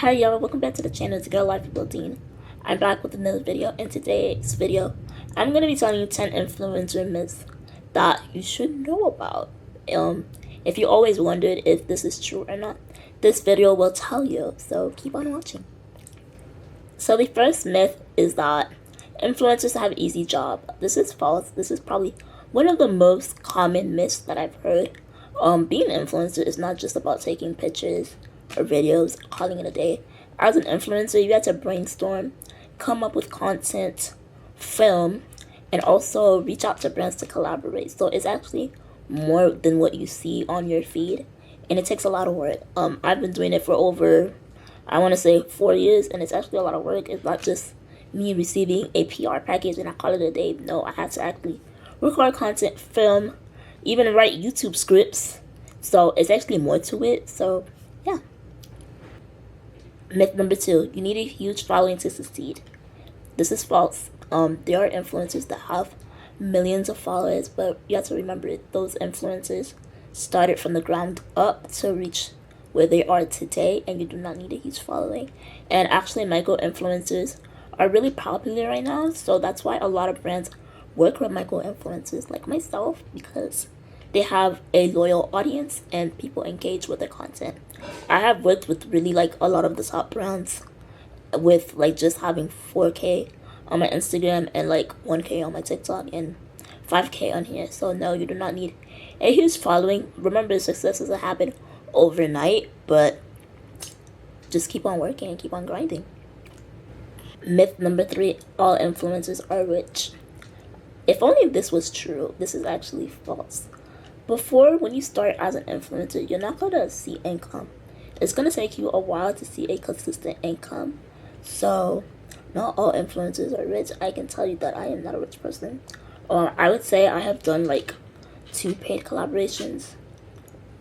Hi y'all, welcome back to the channel. It's Girl Life with Wildine. I'm back with another video. In today's video, I'm going to be telling you 10 influencer myths that you should know about. If you always wondered if this is true or not, this video will tell you, so keep on watching. So the first myth is that influencers have an easy job. This is false. This is probably one of the most common myths that I've heard. Being an influencer is not just about taking pictures or videos, calling it a day. As an influencer, you have to brainstorm, come up with content, film, and also reach out to brands to collaborate. So it's actually more than what you see on your feed, and it takes a lot of work. I've been doing it for over, I want to say 4 years, and it's actually a lot of work. It's not just me receiving a PR package and I call it a day. No, I have to actually record content, film, even write YouTube scripts. So it's actually more to it. So yeah. Myth number 2, you need a huge following to succeed. This is false. There are influencers that have millions of followers, but you have to remember those influencers started from the ground up to reach where they are today, and you do not need a huge following. And actually, micro influencers are really popular right now, so that's why a lot of brands work with micro influencers like myself, because they have a loyal audience and people engage with their content. I have worked with really a lot of the top brands with just having 4K on my Instagram and 1K on my TikTok and 5K on here. So no, you do not need a huge following. Remember, success doesn't happen overnight, but just keep on working and keep on grinding. Myth number 3, all influencers are rich. If only this was true. This is actually false. Before, when you start as an influencer, you're not going to see income. It's going to take you a while to see a consistent income. So, not all influencers are rich. I can tell you that I am not a rich person. I would say I have done 2 paid collaborations.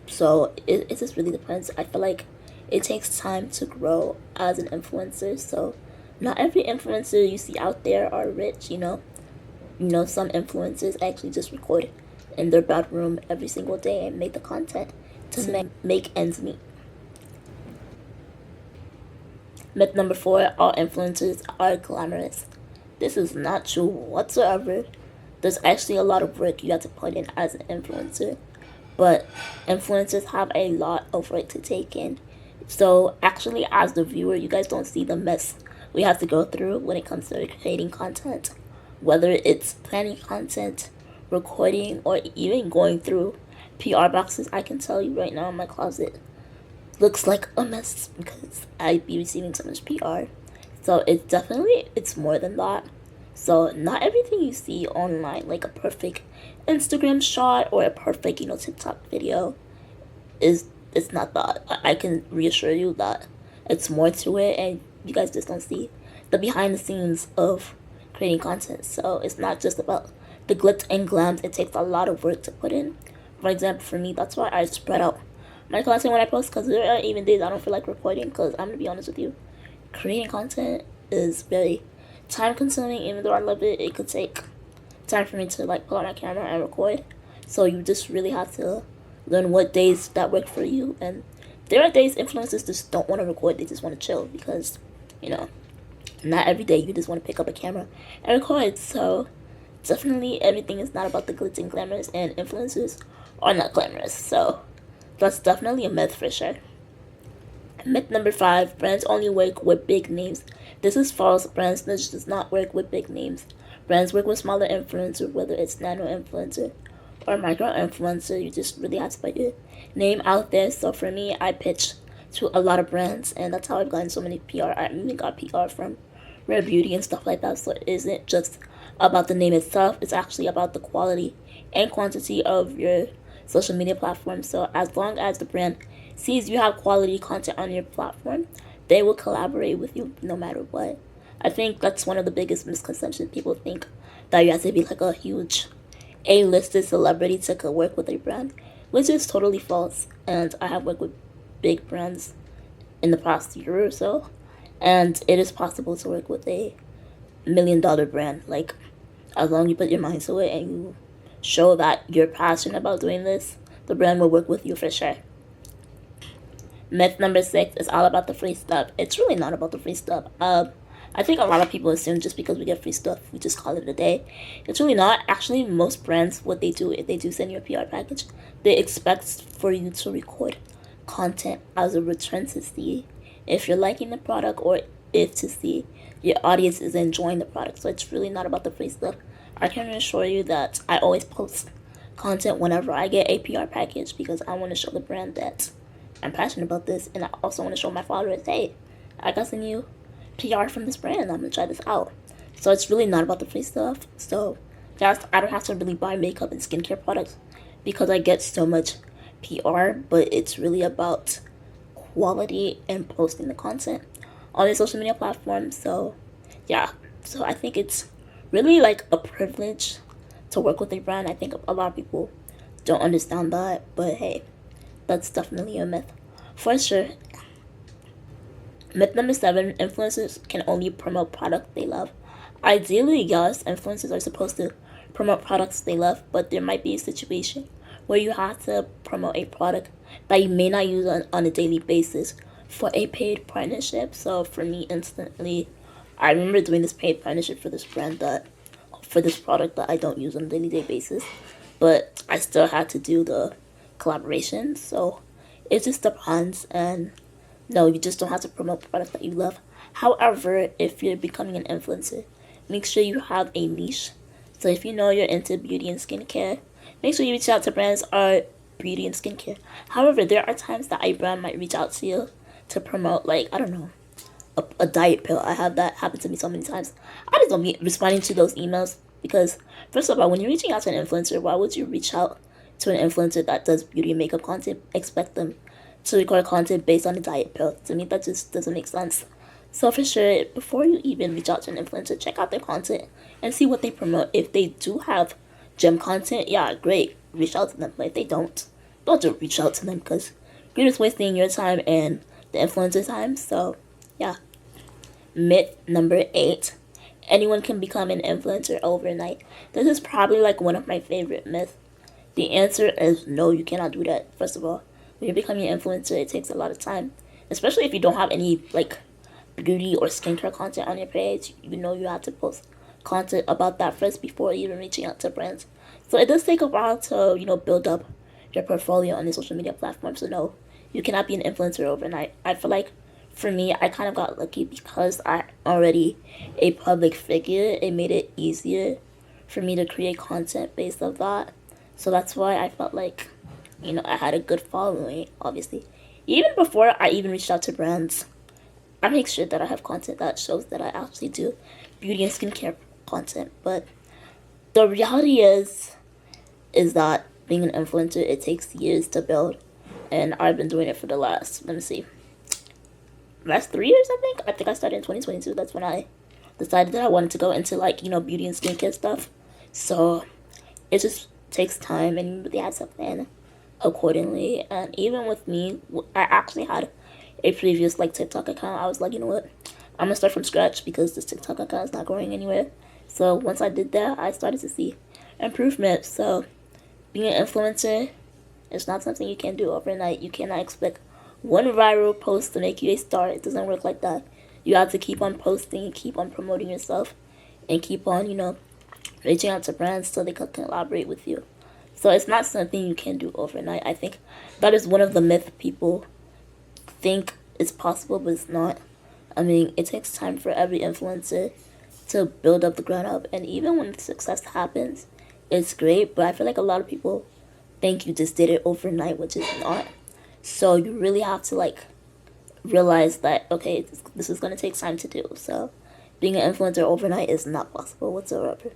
So, it just really depends. I feel like it takes time to grow as an influencer. So, not every influencer you see out there are rich, you know. Some influencers actually just record in their bedroom every single day and make the content to make ends meet. Myth number 4, all influencers are glamorous. This is not true whatsoever. There's actually a lot of work you have to put in as an influencer, but influencers have a lot of work to take in. So actually, as the viewer, you guys don't see the mess we have to go through when it comes to creating content, whether it's planning content, recording, or even going through PR boxes. I can tell you right now, my closet looks like a mess because I be receiving so much PR. So it's more than that. So not everything you see online, like a perfect Instagram shot or a perfect TikTok video, it's not that. I can reassure you that it's more to it, and you guys just don't see the behind the scenes of creating content. So it's not just about the glitz and glams. It takes a lot of work to put in. For example, for me, that's why I spread out my content when I post, because there are even days I don't feel like recording, because I'm going to be honest with you, creating content is very time consuming. Even though I love it, it could take time for me to pull out my camera and record. So you just really have to learn what days that work for you. And there are days influencers just don't want to record, they just want to chill, because not every day you just want to pick up a camera and record. So definitely everything is not about the glitz and glamours, and influencers are not glamorous. So that's definitely a myth for sure. Myth number 5, brands only work with big names. This is false. Brands does not work with big names. Brands work with smaller influencers, whether it's nano influencer or micro influencer. You just really have to put your name out there. So for me, I pitched to a lot of brands, and that's how I've gotten so many PR. I even got PR from Rare Beauty and stuff like that. So it isn't just about the name itself, it's actually about the quality and quantity of your social media platform. So as long as the brand sees you have quality content on your platform, they will collaborate with you no matter what. I think that's one of the biggest misconceptions. People think that you have to be a huge A-listed celebrity to work with a brand, which is totally false. And I have worked with big brands in the past year or so, and it is possible to work with a $1 million brand. As long as you put your mind to it and you show that you're passionate about doing this, the brand will work with you for sure. Myth number 6 is all about the free stuff. It's really not about the free stuff. I think a lot of people assume just because we get free stuff, we just call it a day. It's really not. Actually, most brands, what they do, if they do send you a PR package, they expect for you to record content as a return to see if you're liking the product or if to see your audience is enjoying the product. So it's really not about the free stuff. I can assure you that I always post content whenever I get a PR package because I want to show the brand that I'm passionate about this, and I also want to show my followers, hey, I got some new PR from this brand. I'm gonna try this out. So it's really not about the free stuff. So just I don't have to really buy makeup and skincare products because I get so much PR, but it's really about quality and posting the content on the social media platforms. So yeah, so I think it's really like a privilege to work with a brand. I think a lot of people don't understand that, but hey, that's definitely a myth for sure. Myth number 7, influencers can only promote products they love. Ideally, yes, influencers are supposed to promote products they love, but there might be a situation where you have to promote a product that you may not use on a daily basis for a paid partnership. So for me, instantly, I remember doing this paid partnership for this brand for this product that I don't use on a daily basis, but I still had to do the collaboration. So it just depends, and no, you just don't have to promote the product that you love. However, if you're becoming an influencer, make sure you have a niche. So if you know you're into beauty and skincare, make sure you reach out to brands or beauty and skincare. However, there are times that a brand might reach out to you to promote, like, I don't know, a diet pill. I have that happen to me so many times. I just don't be responding to those emails because, first of all, when you're reaching out to an influencer, why would you reach out to an influencer that does beauty and makeup content, expect them to record content based on a diet pill? To me, that just doesn't make sense. So for sure, before you even reach out to an influencer, check out their content and see what they promote. If they do have gem content, yeah, great, reach out to them. But if they don't just reach out to them because you're just wasting your time and the influencer's time. So yeah. Myth number 8, anyone can become an influencer overnight. This is probably like one of my favorite myths. The answer is no, you cannot do that. First of all, when you're becoming an influencer, it takes a lot of time, especially if you don't have any like beauty or skincare content on your page. You know you have to post content about that first before even reaching out to brands. So it does take a while to, build up your portfolio on the social media platform. So no, you cannot be an influencer overnight. I feel like for me, I kind of got lucky because I'm already a public figure. It made it easier for me to create content based on that. So that's why I felt like, I had a good following, obviously. Even before I even reached out to brands, I make sure that I have content that shows that I actually do beauty and skincare content. But the reality is that being an influencer, it takes years to build. And I've been doing it for the last 3 years, I think. I think I started in 2022. That's when I decided that I wanted to go into beauty and skincare stuff. So it just takes time and you really have to plan accordingly. And even with me, I actually had a previous TikTok account. I was like, you know what, I'm gonna start from scratch because this TikTok account is not going anywhere. So once I did that, I started to see improvement. So being an influencer is not something you can do overnight. You cannot expect one viral post to make you a star. It doesn't work like that. You have to keep on posting, keep on promoting yourself, and keep on, reaching out to brands so they can collaborate with you. So it's not something you can do overnight. I think that is one of the myths people think it's possible, but it's not. I mean, it takes time for every influencer to build up the ground up. And even when success happens, it's great. But I feel like a lot of people think you just did it overnight, which is not. So you really have to realize that, okay, this is going to take time to do. So being an influencer overnight is not possible whatsoever.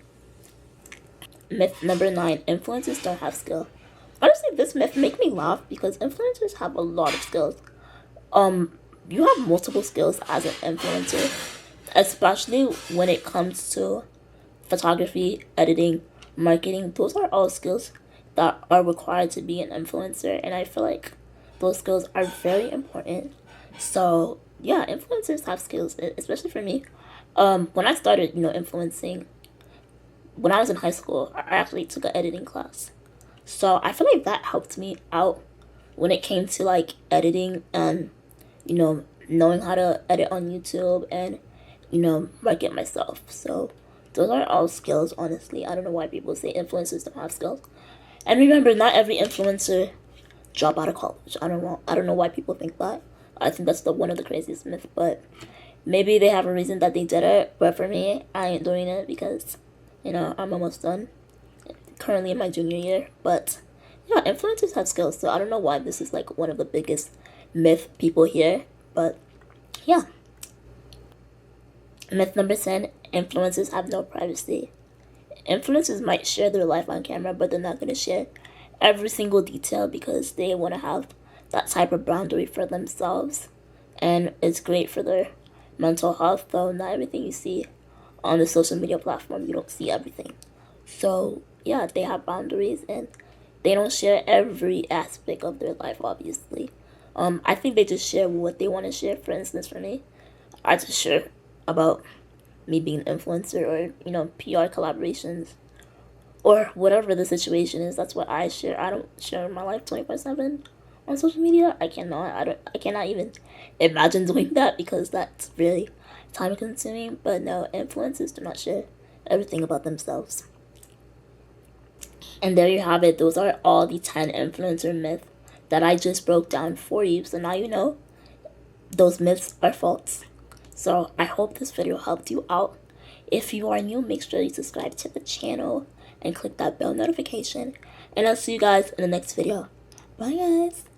Myth number 9, influencers don't have skill. Honestly, this myth makes me laugh because influencers have a lot of skills. You have multiple skills as an influencer, especially when it comes to photography, editing, marketing. Those are all skills that are required to be an influencer, and I feel like those skills are very important. So yeah, influencers have skills, especially for me. When I started, influencing, when I was in high school, I actually took an editing class. So I feel like that helped me out when it came to like editing and, you know, knowing how to edit on YouTube and, you know, market myself. So those are all skills, honestly. I don't know why people say influencers don't have skills. And remember, not every influencer drop out of college. I don't know why people think that. I think that's one of the craziest myths, but maybe they have a reason that they did it. But for me, I ain't doing it because, you know, I'm almost done. Currently in my junior year. But yeah, influencers have skills, so I don't know why this is like one of the biggest myth people hear. But yeah. Myth number 10, influencers have no privacy. Influencers might share their life on camera, but they're not going to share every single detail because they want to have that type of boundary for themselves. And it's great for their mental health, though not everything you see on the social media platform, you don't see everything. So yeah, they have boundaries and they don't share every aspect of their life, obviously. I think they just share what they want to share. For instance, for me, I just share about me being an influencer or, you know, PR collaborations or whatever the situation is. That's what I share. I don't share my life 24/7 on social media. I cannot even imagine doing that because that's really time consuming. But no, influencers do not share everything about themselves. And there you have it. Those are all the 10 influencer myths that I just broke down for you. So now you know those myths are false. So I hope this video helped you out. If you are new, make sure you subscribe to the channel and click that bell notification. And I'll see you guys in the next video. Bye guys.